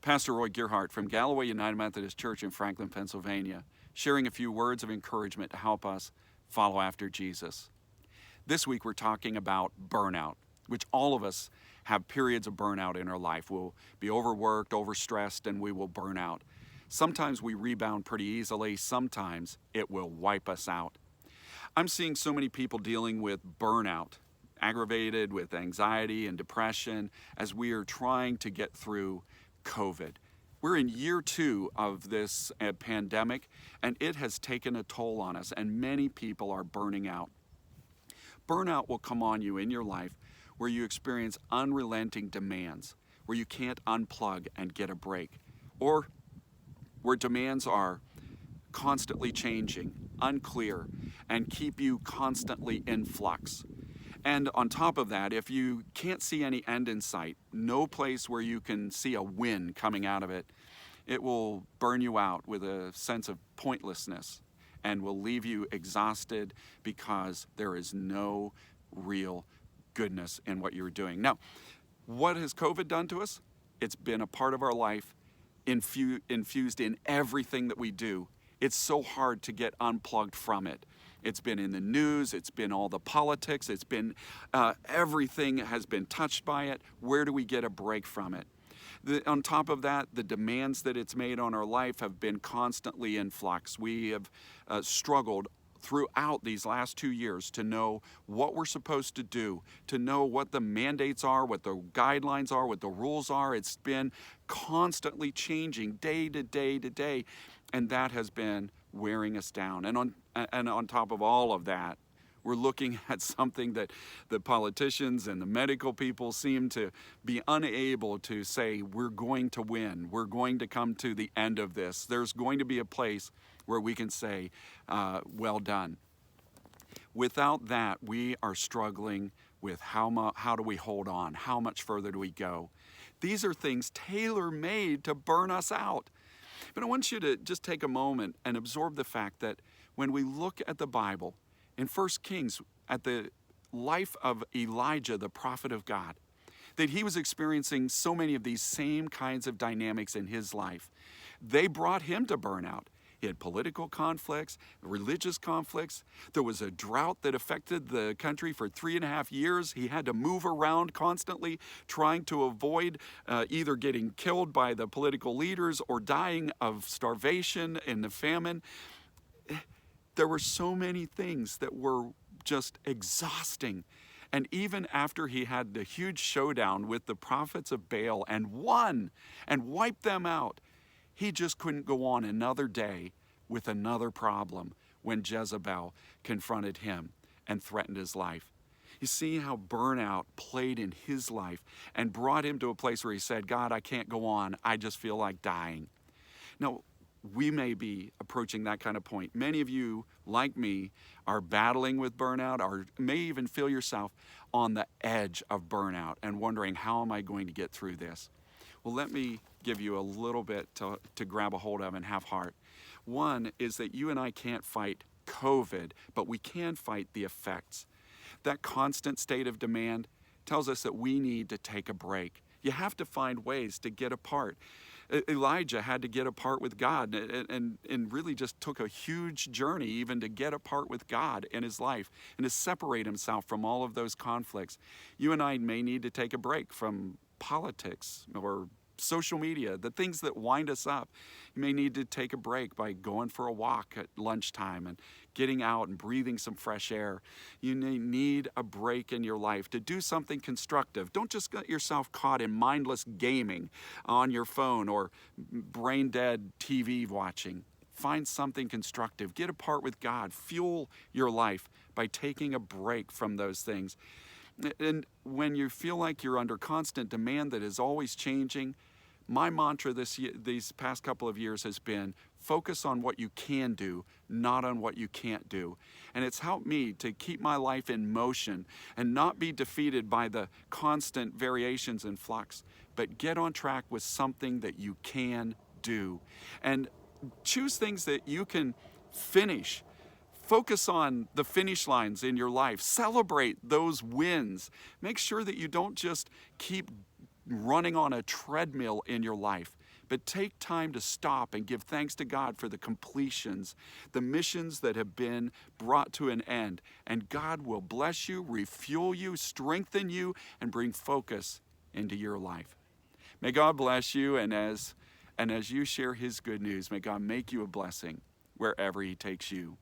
Pastor Roy Gearhart from Galloway United Methodist Church in Franklin, Pennsylvania, sharing a few words of encouragement to help us follow after Jesus. This week we're talking about burnout, which all of us have periods of burnout in our life. We'll be overworked, overstressed, and we will burn out. Sometimes we rebound pretty easily, sometimes it will wipe us out. I'm seeing so many people dealing with burnout, aggravated with anxiety and depression as we are trying to get through COVID. We're in year 2 of this pandemic, and it has taken a toll on us, and many people are burning out. Burnout will come on you in your life where you experience unrelenting demands, where you can't unplug and get a break, or where demands are constantly changing, unclear, and keep you constantly in flux. And on top of that, if you can't see any end in sight, no place where you can see a win coming out of it, it will burn you out with a sense of pointlessness and will leave you exhausted because there is no real goodness in what you're doing. Now, what has COVID done to us? It's been a part of our life, infused in everything that we do. It's so hard to get unplugged from it. It's been in the news, it's been all the politics, it's been everything has been touched by it. Where do we get a break from it? On top of that, the demands that it's made on our life have been constantly in flux. We have struggled throughout these last 2 years to know what we're supposed to do, to know what the mandates are, what the guidelines are, what the rules are. It's been constantly changing day to day to day, and that has been wearing us down. And on top of all of that, we're looking at something that the politicians and the medical people seem to be unable to say, we're going to win, we're going to come to the end of this. There's going to be a place where we can say, well done. Without that, we are struggling with how do we hold on? How much further do we go? These are things tailor-made to burn us out. But I want you to just take a moment and absorb the fact that when we look at the Bible, in 1 Kings, at the life of Elijah, the prophet of God, that he was experiencing so many of these same kinds of dynamics in his life. They brought him to burnout. He had political conflicts, religious conflicts. There was a drought that affected the country for 3.5 years. He had to move around constantly, trying to avoid either getting killed by the political leaders or dying of starvation in the famine. There were so many things that were just exhausting. And even after he had the huge showdown with the prophets of Baal and won and wiped them out, he just couldn't go on another day with another problem when Jezebel confronted him and threatened his life. You see how burnout played in his life and brought him to a place where he said, God, I can't go on. I just feel like dying. Now, we may be approaching that kind of point. Many of you, like me, are battling with burnout or may even feel yourself on the edge of burnout and wondering, how am I going to get through this? Well, let me give you a little bit to grab a hold of and have heart. One is that you and I can't fight COVID, but we can fight the effects. That constant state of demand tells us that we need to take a break. You have to find ways to get apart. Elijah had to get apart with God and really just took a huge journey even to get apart with God in his life and to separate himself from all of those conflicts. You and I may need to take a break from politics or social media, the things that wind us up. You may need to take a break by going for a walk at lunchtime and getting out and breathing some fresh air. You need a break in your life to do something constructive. Don't just get yourself caught in mindless gaming on your phone or brain dead TV watching. Find something constructive. Get apart with God. Fuel your life by taking a break from those things. And when you feel like you're under constant demand that is always changing, my mantra these past couple of years has been focus on what you can do, not on what you can't do. And it's helped me to keep my life in motion and not be defeated by the constant variations in flux, but get on track with something that you can do. And choose things that you can finish. Focus on the finish lines in your life. Celebrate those wins. Make sure that you don't just keep running on a treadmill in your life, But take time to stop and give thanks to God for the completions, the missions that have been brought to an end. And God will bless you, refuel you, strengthen you, and bring focus into your life. May God bless you, and as you share his good news, may God make you a blessing wherever he takes you.